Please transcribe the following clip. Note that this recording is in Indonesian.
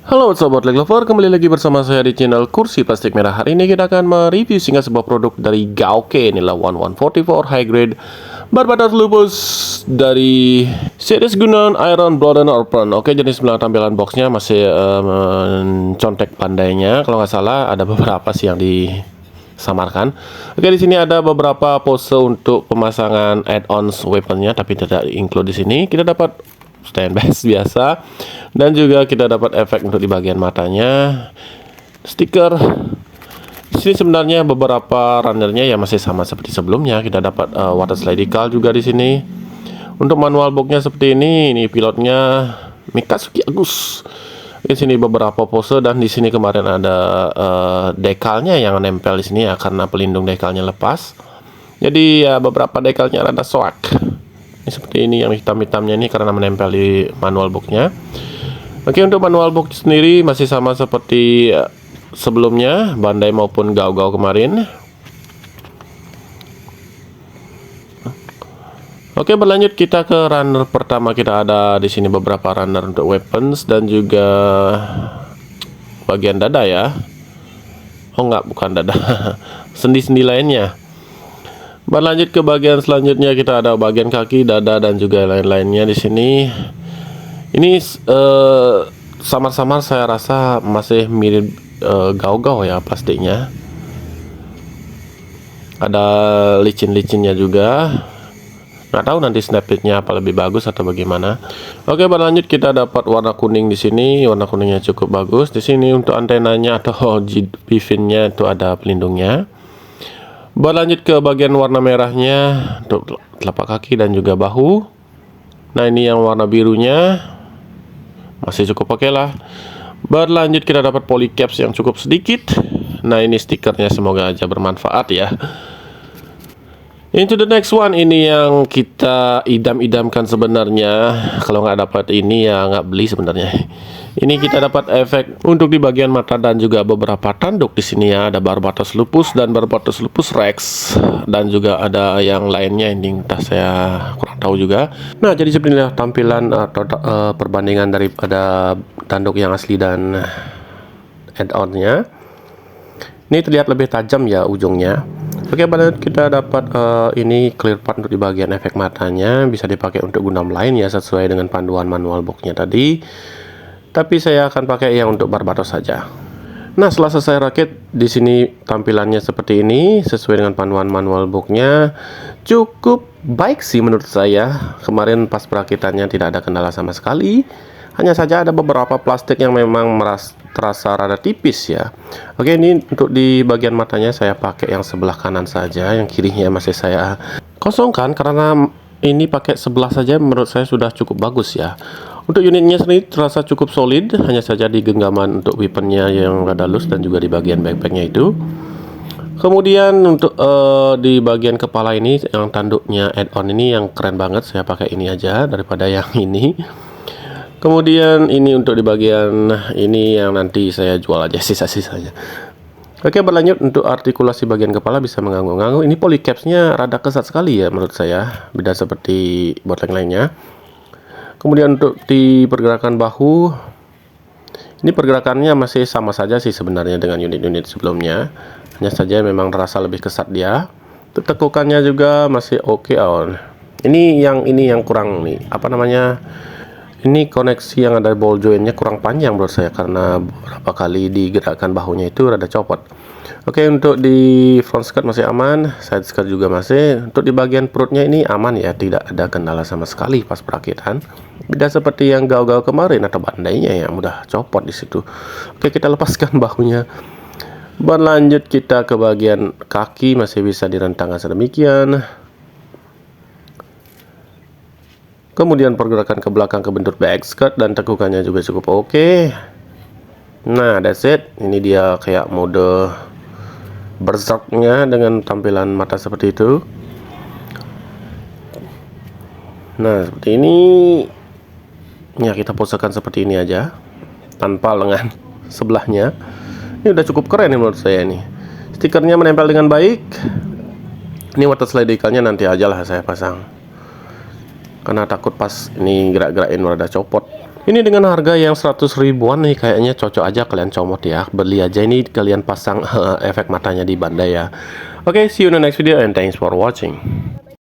Halo sobat leg lover, kembali lagi bersama saya di channel Kursi Plastik Merah. Hari ini kita akan mereview singgah sebuah produk dari Gauke. Inilah 1144 High Grade Barbados Lupus dari series Gunan Iron Blood and Open. Oke, jenis sebelah tampilan boxnya masih contek pandainya. Kalau nggak salah ada beberapa sih yang disamarkan. Oke, di sini ada beberapa pose untuk pemasangan add-ons weaponnya, tapi tidak include di sini. Kita dapat stand base biasa, dan juga kita dapat efek untuk di bagian matanya, stiker. Di sini sebenarnya beberapa runnernya ya masih sama seperti sebelumnya. Kita dapat water slide decal juga di sini. Untuk manual boxnya seperti ini pilotnya Mikatsuki Agus. Di sini beberapa pose, dan di sini kemarin ada dekalnya yang nempel di sini ya, karena pelindung dekalnya lepas. Jadi ya beberapa dekalnya rada soak. Ini seperti ini, yang hitam-hitamnya ini karena menempel di manual boxnya. Oke, untuk manual box sendiri masih sama seperti sebelumnya, Bandai maupun Gau-Gau kemarin. Oke, berlanjut kita ke runner pertama. Kita ada di sini beberapa runner untuk weapons dan juga bagian dada ya. Oh enggak, bukan dada. Sendi-sendi lainnya. Berlanjut ke bagian selanjutnya, kita ada bagian kaki, dada, dan juga lain-lainnya di sini. Ini samar-samar saya rasa masih mirip Gau-Gau ya plastiknya. Ada licin-licinnya juga. Nggak tahu nanti snapitnya apa lebih bagus atau bagaimana. Oke, berlanjut kita dapat warna kuning di sini. Warna kuningnya cukup bagus. Di sini untuk antenanya atau pin-nya itu ada pelindungnya. Berlanjut ke bagian warna merahnya untuk telapak kaki dan juga bahu. Nah, ini yang warna birunya masih cukup oke lah. Berlanjut kita dapat polycaps yang cukup sedikit. Nah, ini stikernya, semoga aja bermanfaat ya. Into the next one, ini yang kita idam-idamkan sebenarnya. Kalau nggak dapat ini ya nggak beli sebenarnya. Ini kita dapat efek untuk di bagian mata dan juga beberapa tanduk di sini ya. Ada Barbados Lupus dan Barbados Lupus Rex, dan juga ada yang lainnya ini entah saya kurang tahu juga. Nah, jadi sebenarnya tampilan atau perbandingan daripada tanduk yang asli dan add-onnya. Ini terlihat lebih tajam ya ujungnya. Oke, pada kita dapat ini clear part untuk di bagian efek matanya, bisa dipakai untuk gundam lain ya sesuai dengan panduan manual boxnya tadi. Tapi saya akan pakai yang untuk Barbados saja. Nah, setelah selesai rakit, di sini tampilannya seperti ini sesuai dengan panduan manual boxnya. Cukup baik sih menurut saya. Kemarin pas perakitannya tidak ada kendala sama sekali. Hanya saja ada beberapa plastik yang memang terasa rada tipis ya. Oke, ini untuk di bagian matanya saya pakai yang sebelah kanan saja, yang kirinya masih saya kosongkan karena ini pakai sebelah saja menurut saya sudah cukup bagus ya. Untuk unitnya sendiri terasa cukup solid, hanya saja di genggaman untuk weaponnya yang rada loose dan juga di bagian backpacknya itu. Kemudian untuk di bagian kepala ini yang tanduknya add-on ini yang keren banget, saya pakai ini aja daripada yang ini. Kemudian ini untuk di bagian ini yang nanti saya jual aja sisa-sisanya. Oke, berlanjut untuk artikulasi bagian kepala bisa mengganggu-ganggu. Ini polycapsnya rada kesat sekali ya menurut saya, beda seperti botling lainnya. Kemudian untuk di pergerakan bahu, ini pergerakannya masih sama saja sih sebenarnya dengan unit-unit sebelumnya. Hanya saja memang terasa lebih kesat dia. Untuk tekukannya juga masih oke on. Ini yang kurang nih, apa namanya? Ini koneksi yang ada ball jointnya kurang panjang menurut saya, karena beberapa kali digerakkan bahunya itu rada copot. Oke, untuk di front skirt masih aman, side skirt juga masih. Untuk di bagian perutnya ini aman ya, tidak ada kendala sama sekali pas perakitan. Beda seperti yang Gau-Gau kemarin atau bandainya yang mudah copot di situ. Oke, kita lepaskan bahunya. Berlanjut kita ke bagian kaki, masih bisa direntangkan sedemikian. Kemudian pergerakan ke belakang ke bentuk back skirt dan tekukannya juga cukup oke. Nah, that's it. Ini dia kayak mode berserknya dengan tampilan mata seperti itu. Nah, seperti ini. Ya, kita posekan seperti ini aja tanpa lengan sebelahnya. Ini udah cukup keren nih menurut saya nih. Stikernya menempel dengan baik. Ini water slide decalnya nanti aja lah saya pasang, karena takut pas ini gerak-gerakin rada copot. Ini dengan harga yang 100 ribuan nih, kayaknya cocok aja kalian comot ya. Beli aja ini, kalian pasang efek matanya di Bandai ya. Oke, see you in the next video and thanks for watching.